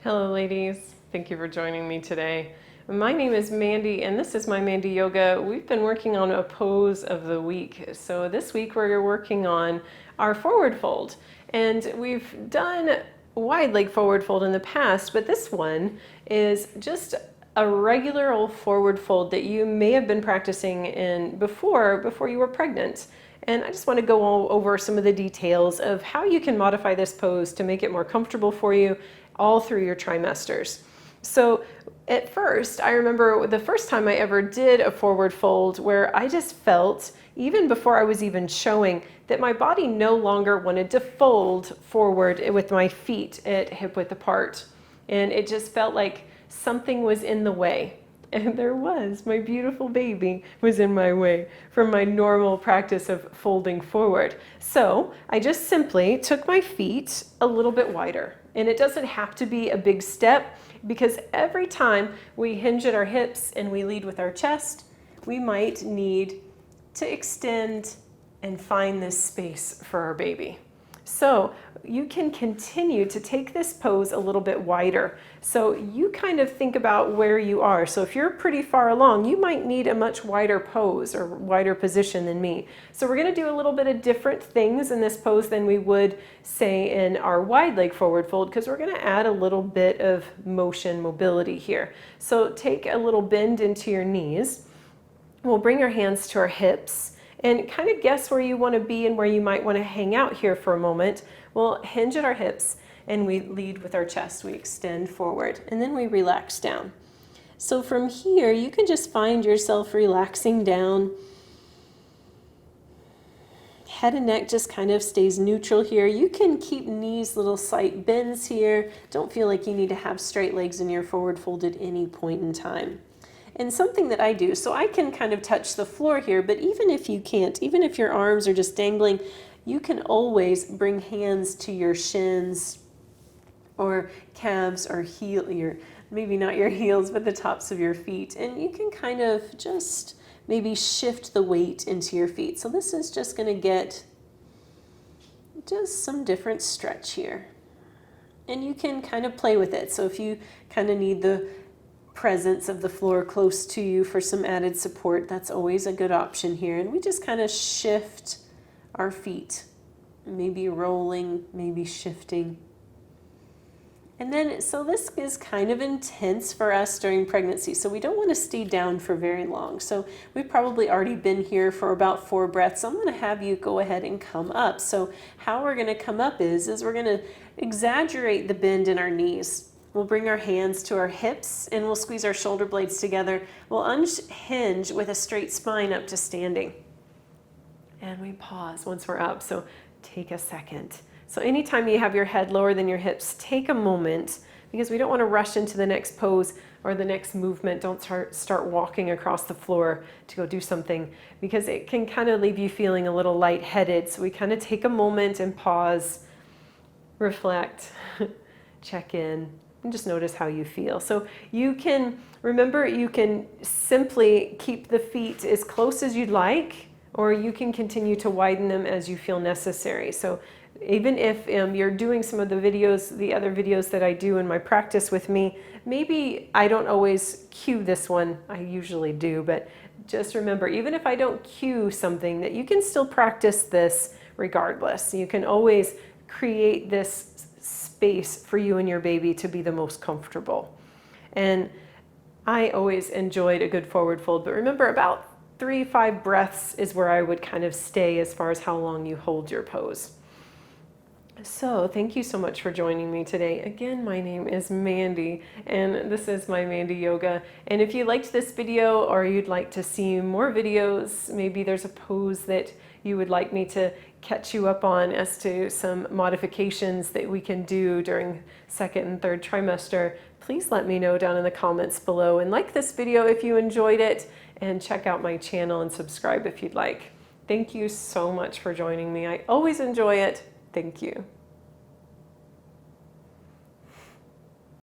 Hello ladies, thank you for joining me today. My name is Mandy and this is my Mandy Yoga. We've been working on a pose of the week. So this week we're working on our forward fold, and we've done wide leg forward fold in the past, but this one is just a regular old forward fold that you may have been practicing in before you were pregnant. And I just want to go over some of the details of how you can modify this pose to make it more comfortable for you all through your trimesters. So at first, I remember the first time I ever did a forward fold where I just felt, even before I was even showing, that my body no longer wanted to fold forward with my feet at hip width apart. And it just felt like something was in the way. And there was, my beautiful baby was in my way from my normal practice of folding forward. So I just simply took my feet a little bit wider. And it doesn't have to be a big step, because every time we hinge at our hips and we lead with our chest, we might need to extend and find this space for our baby. So you can continue to take this pose a little bit wider. So you kind of think about where you are. So if you're pretty far along, you might need a much wider pose or wider position than me. So we're going to do a little bit of different things in this pose than we would say in our wide leg forward fold, because we're going to add a little bit of mobility here. So take a little bend into your knees. We'll bring our hands to our hips and kind of guess where you want to be and where you might want to hang out here for a moment. We'll hinge at our hips and we lead with our chest. We extend forward and then we relax down. So from here, you can just find yourself relaxing down. Head and neck just kind of stays neutral here. You can keep knees little slight bends here. Don't feel like you need to have straight legs in your forward fold at any point in time. And something that I do, so I can kind of touch the floor here, but even if you can't, even if your arms are just dangling, you can always bring hands to your shins or calves or maybe not your heels, but the tops of your feet. And you can kind of just maybe shift the weight into your feet. So this is just going to get just some different stretch here. And you can kind of play with it. So if you kind of need the presence of the floor close to you for some added support, that's always a good option here. And we just kind of shift our feet, maybe rolling, maybe shifting. And then, so this is kind of intense for us during pregnancy, so we don't want to stay down for very long. So we've probably already been here for about 4 breaths. So I'm going to have you go ahead and come up. So how we're going to come up is we're going to exaggerate the bend in our knees. We'll bring our hands to our hips and we'll squeeze our shoulder blades together. We'll unhinge with a straight spine up to standing. And we pause once we're up, so take a second. So anytime you have your head lower than your hips, take a moment, because we don't want to rush into the next pose or the next movement. Don't start walking across the floor to go do something, because it can kind of leave you feeling a little lightheaded. So we kind of take a moment and pause, reflect, check in, and just notice how you feel. So you can, remember, you can simply keep the feet as close as you'd like, or you can continue to widen them as you feel necessary. So even if you're doing some of the videos, the other videos that I do in my practice with me, maybe I don't always cue this one, I usually do, but just remember, even if I don't cue something, that you can still practice this regardless. You can always create this space for you and your baby to be the most comfortable. And I always enjoyed a good forward fold, but remember, about 3-5 breaths is where I would kind of stay as far as how long you hold your pose. So thank you so much for joining me today. Again, my name is Mandy and this is my Mandy Yoga. And if you liked this video or you'd like to see more videos, maybe there's a pose that you would like me to catch you up on as to some modifications that we can do during 2nd and 3rd trimester, please let me know down in the comments below, and like this video if you enjoyed it, and check out my channel and subscribe if you'd like. Thank you so much for joining me. I always enjoy it. Thank you.